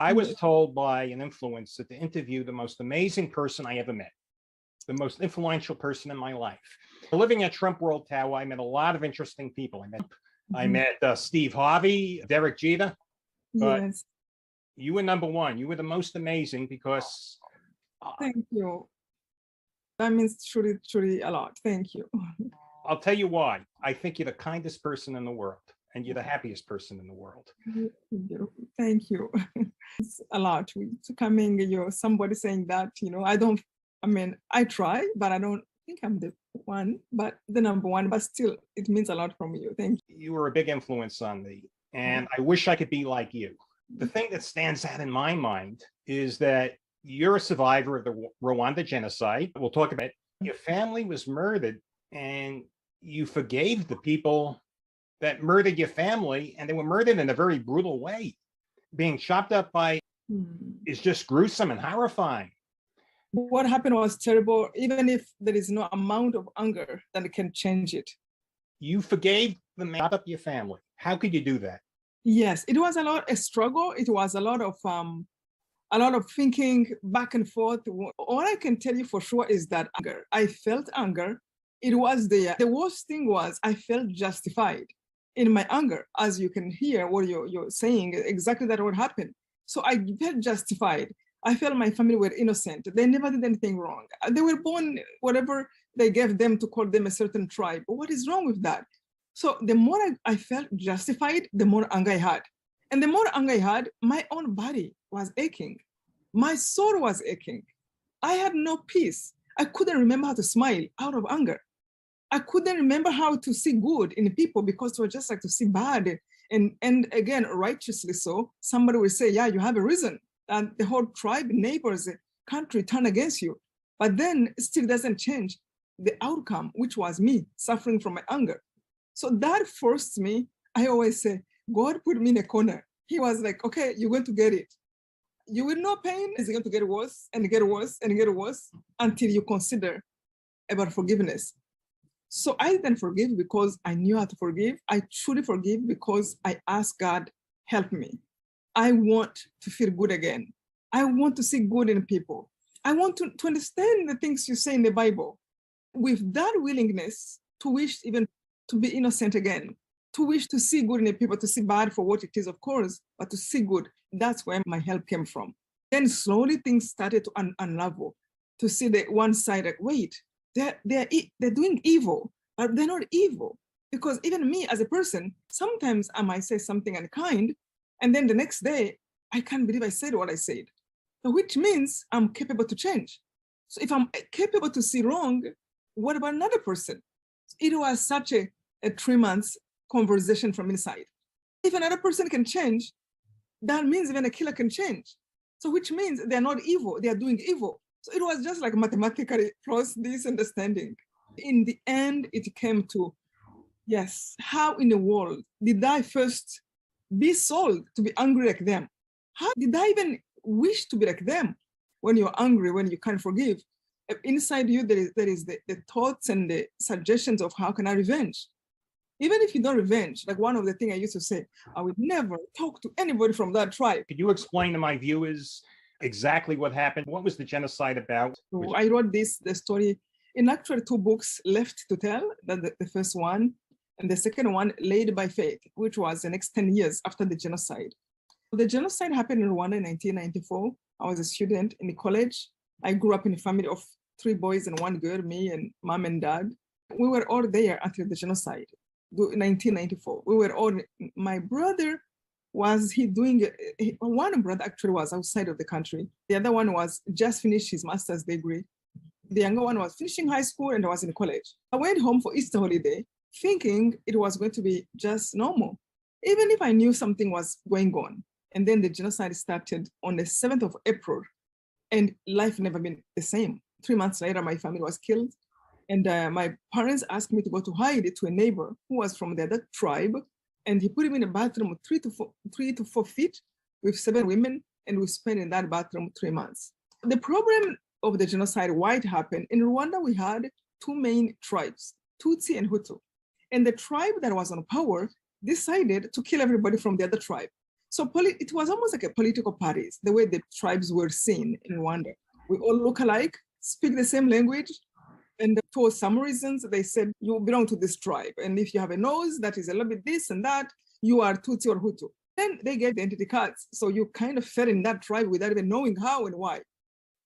I was told by an influencer to interview the most amazing person I ever met, the most influential person in my life. Living at Trump World Tower, I met a lot of interesting people. I met Steve Harvey, Derek Jeter, but Yes, you were number one. You were the most amazing because thank you. That means truly, truly a lot. Thank you. I'll tell you why. I think you're the kindest person in the world and you're the happiest person in the world. Beautiful. Thank you. It's a lot. To coming, somebody saying that, I try, but I don't think I'm the one, but the number one, but still it means a lot from you. Thank you. You were a big influence on me and I wish I could be like you. The thing that stands out in my mind is that you're a survivor of the Rwanda genocide. We'll talk about it. Your family was murdered and you forgave the people that murdered your family, and they were murdered in a very brutal way. Being chopped up by is just gruesome and horrifying. What happened was terrible, even if there is no amount of anger that can change it. You forgave the man, chopped up your family. How could you do that? Yes, it was a struggle. It was a lot of thinking back and forth. All I can tell you for sure is that anger. I felt anger. It was the worst thing was I felt justified in my anger, as you can hear what you're saying, exactly that what happened. So I felt justified. I felt my family were innocent. They never did anything wrong. They were born, whatever they gave them to call them a certain tribe. What is wrong with that? So the more I felt justified, the more anger I had. And the more anger I had, my own body was aching. My soul was aching. I had no peace. I couldn't remember how to smile out of anger. I couldn't remember how to see good in people because it was just like to see bad. And again, righteously so, somebody will say, yeah, you have a reason. And the whole tribe, neighbors, country turn against you. But then it still doesn't change the outcome, which was me suffering from my anger. So that forced me, I always say, God put me in a corner. He was like, okay, you're going to get it. You will know pain is going to get worse and get worse and get worse until you consider about forgiveness. So I didn't forgive because I knew how to forgive. I truly forgive because I asked God, help me. I want to feel good again. I want to see good in people. I want to understand the things you say in the Bible. With that willingness to wish even to be innocent again, to wish to see good in the people, to see bad for what it is, of course, but to see good, that's where my help came from. Then slowly things started to unravel, to see the one side, like, wait, they're doing evil, but they're not evil. Because even me as a person, sometimes I might say something unkind, and then the next day, I can't believe I said what I said. So which means I'm capable to change. So if I'm capable to see wrong, what about another person? It was such a 3 months conversation from inside. If another person can change, that means even a killer can change. So which means they're not evil, they are doing evil. So it was just like mathematically plus this understanding. In the end, it came to, yes, how in the world did I first be sold to be angry like them? How did I even wish to be like them? When you're angry, when you can't forgive, inside you, there is the thoughts and the suggestions of how can I revenge? Even if you don't revenge, like one of the things I used to say, I would never talk to anybody from that tribe. Could you explain to my viewers exactly what happened? What was the genocide about? So I wrote the story in actually 2 books left to tell, the first one, and the second one, Led by Faith, which was the next 10 years after the genocide. The genocide happened in Rwanda in 1994. I was a student in college. I grew up in a family of 3 boys and 1 girl, me and mom and dad. We were all there until the genocide, 1994. We were all, my brother was one brother actually was outside of the country. The other one was just finished his master's degree. The younger one was finishing high school and was in college. I went home for Easter holiday thinking it was going to be just normal, even if I knew something was going on. And then the genocide started on the 7th of April and life never been the same. 3 months later, my family was killed. And my parents asked me to go to hide to a neighbor who was from the other tribe. And he put him in a bathroom of 3 to 4 feet with 7 women. And we spent in that bathroom 3 months. The problem of the genocide, why it happened, in Rwanda, we had 2 main tribes, Tutsi and Hutu. And the tribe that was on power decided to kill everybody from the other tribe. So So it was almost like a political parties, the way the tribes were seen in Rwanda. We all look alike, speak the same language, and for some reasons, they said you belong to this tribe. And if you have a nose that is a little bit this and that, you are Tutsi or Hutu. Then they gave the identity cards. So you kind of fell in that tribe without even knowing how and why.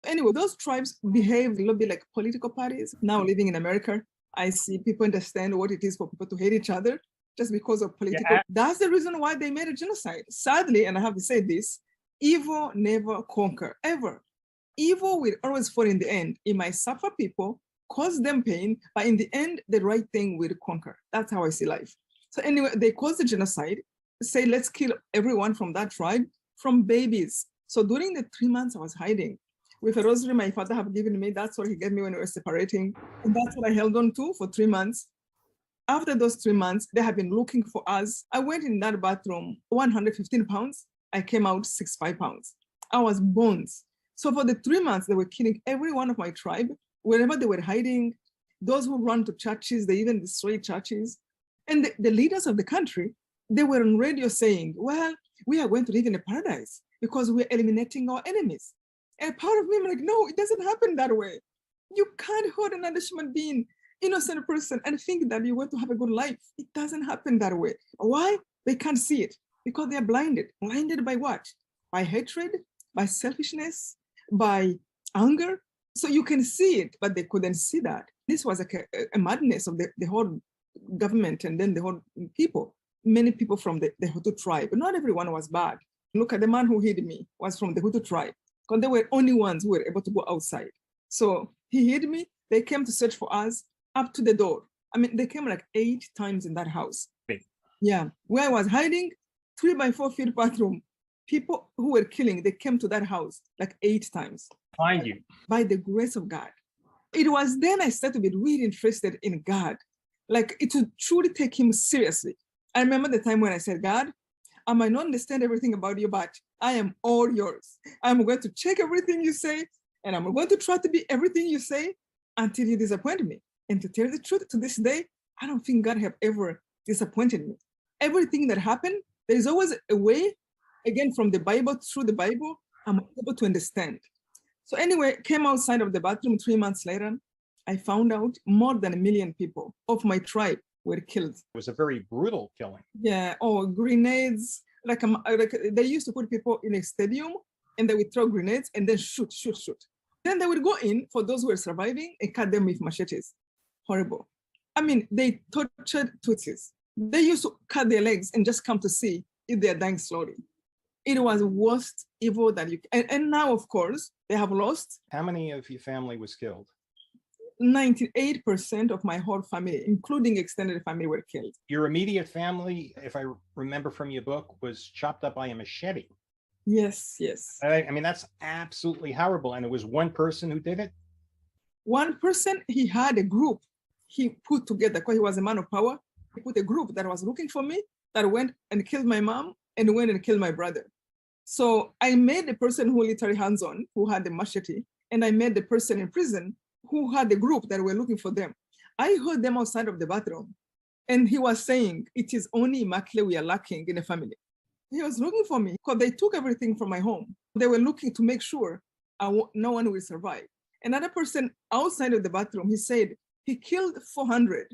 Anyway, those tribes behaved a little bit like political parties. Now living in America, I see people understand what it is for people to hate each other just because of political. Yeah. That's the reason why they made a genocide. Sadly, and I have to say this, evil never conquer, ever. Evil will always fall in the end. It might suffer people, cause them pain, but in the end, the right thing will conquer. That's how I see life. So anyway, they caused the genocide, say, let's kill everyone from that tribe, from babies. So during the 3 months I was hiding, with a rosary my father had given me, that's what he gave me when we were separating. And that's what I held on to for 3 months. After those 3 months, they have been looking for us. I went in that bathroom, 115 pounds. I came out 65 pounds. I was bones. So for the 3 months, they were killing every one of my tribe, wherever they were hiding. Those who run to churches, they even destroy churches. And the leaders of the country, they were on radio saying, well, we are going to live in a paradise because we're eliminating our enemies. And part of me, I'm like, no, it doesn't happen that way. You can't hurt another human being, innocent person, and think that you want to have a good life. It doesn't happen that way. Why? They can't see it because they're blinded. Blinded by what? By hatred, by selfishness, by anger. So you can see it, but they couldn't see that. This was like a madness of the whole government and then the whole people. Many people from the Hutu tribe. Not everyone was bad. Look at the man who hid me was from the Hutu tribe because they were only ones who were able to go outside. So he hid me. They came to search for us up to the door. I mean, they came like 8 times in that house. Yeah, where I was hiding, 3 by 4 feet bathroom. People who were killing, they came to that house like 8 times. Find you. By the grace of God. It was then I started to be really interested in God. Like it would truly take him seriously. I remember the time when I said, God, I might not understand everything about you, but I am all yours. I'm going to check everything you say, and I'm going to try to be everything you say until you disappoint me. And to tell the truth, to this day, I don't think God have ever disappointed me. Everything that happened, there is always a way, again, from the Bible, through the Bible, I'm able to understand. So anyway, came outside of the bathroom 3 months later, I found out more than 1 million people of my tribe were killed. It was a very brutal killing. Yeah, grenades. Like they used to put people in a stadium and they would throw grenades and then shoot. Then they would go in for those who were surviving and cut them with machetes. Horrible. I mean, they tortured Tutsis. They used to cut their legs and just come to see if they're dying slowly. It was worst evil that you can. And now, of course, they have lost. How many of your family was killed? 98% of my whole family, including extended family, were killed. Your immediate family, if I remember from your book, was chopped up by a machete. Yes. I mean, that's absolutely horrible. And it was one person who did it? One person, he had a group he put together because he was a man of power. He put a group that was looking for me that went and killed my mom and went and killed my brother. So I made the person who literally hands-on, who had the machete, and I made the person in prison who had the group that were looking for them. I heard them outside of the bathroom, and he was saying, it is only Immaculate we are lacking in the family. He was looking for me because they took everything from my home. They were looking to make sure no one will survive. Another person outside of the bathroom, he said, he killed 400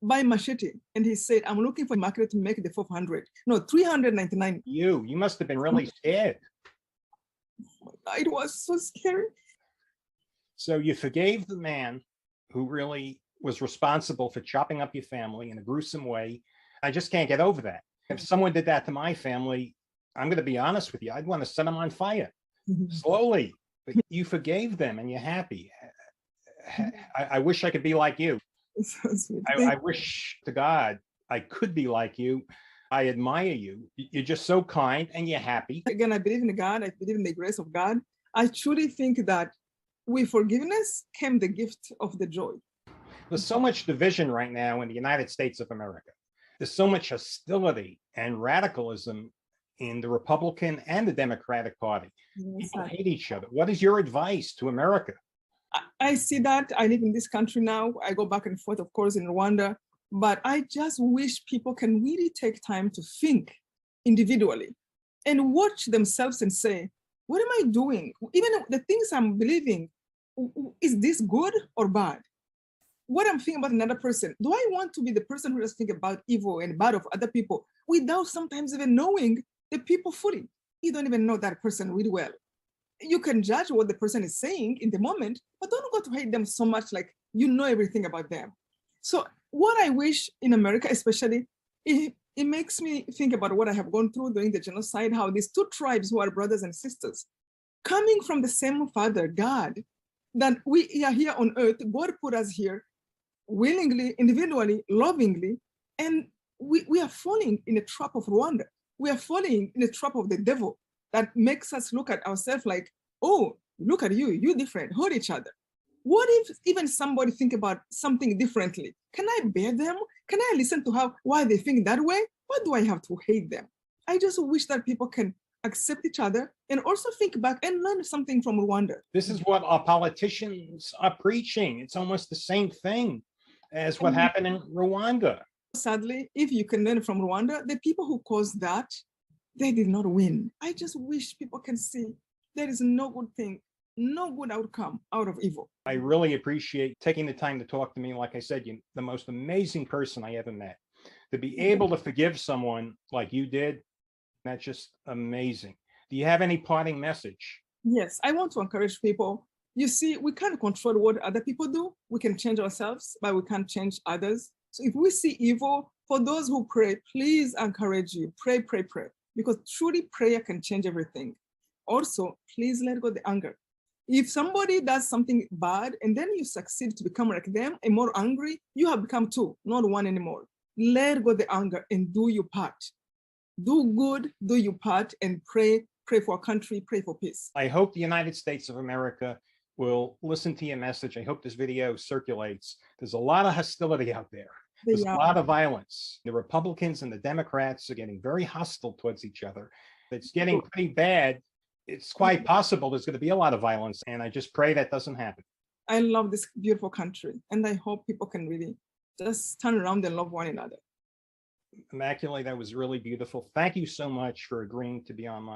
by machete. And he said, I'm looking for Immaculate to make the 400. No, 399. You must have been really scared. It was so scary. So you forgave the man who really was responsible for chopping up your family in a gruesome way. I just can't get over that. If someone did that to my family, I'm going to be honest with you, I'd want to set them on fire slowly. But you forgave them and you're happy. I wish I could be like you. I wish to God I could be like you. I admire you. You're just so kind and you're happy. Again, I believe in God. I believe in the grace of God. I truly think that with forgiveness came the gift of the joy. There's so much division right now in the United States of America. There's so much hostility and radicalism in the Republican and the Democratic Party. Yes, People hate each other. What is your advice to America? I see that. I live in this country now. I go back and forth, of course, in Rwanda. But I just wish people can really take time to think individually and watch themselves and say, what am I doing? Even the things I'm believing, is this good or bad? What I'm thinking about another person, do I want to be the person who just think about evil and bad of other people without sometimes even knowing the people fully? You don't even know that person really well. You can judge what the person is saying in the moment, but don't go to hate them so much like you know everything about them. So what I wish in America, especially, it makes me think about what I have gone through during the genocide, how these two tribes who are brothers and sisters, coming from the same father, God, that we are here on earth, God put us here willingly, individually, lovingly, and we are falling in the trap of Rwanda. We are falling in the trap of the devil that makes us look at ourselves like, oh, look at you, you different, hurt each other. What if even somebody think about something differently? Can I bear them? Can I listen to why they think that way? Why do I have to hate them? I just wish that people can accept each other and also think back and learn something from Rwanda. This is what our politicians are preaching. It's almost the same thing as what happened in Rwanda. Sadly, if you can learn from Rwanda, the people who caused that, they did not win. I just wish people can see there is no good thing, no good outcome out of evil. I really appreciate taking the time to talk to me. Like I said, you're the most amazing person I ever met. To be able to forgive someone like you did, that's just amazing. Do you have any parting message? Yes, I want to encourage people. You see, we can't control what other people do. We can change ourselves, but we can't change others. So if we see evil, for those who pray, please encourage you. Pray, pray, pray. Because truly prayer can change everything. Also, please let go the anger. If somebody does something bad and then you succeed to become like them and more angry, you have become two, not one anymore. Let go the anger and do your part. Do good, do your part, and pray for our country, pray for peace. I hope the United States of America will listen to your message. I hope this video circulates. There's a lot of hostility out there. There's a lot of violence. The Republicans and the Democrats are getting very hostile towards each other. It's getting pretty bad. It's quite possible there's going to be a lot of violence, and I just pray that doesn't happen. I love this beautiful country, and I hope people can really just turn around and love one another. Immaculate, that was really beautiful. Thank you so much for agreeing to be on my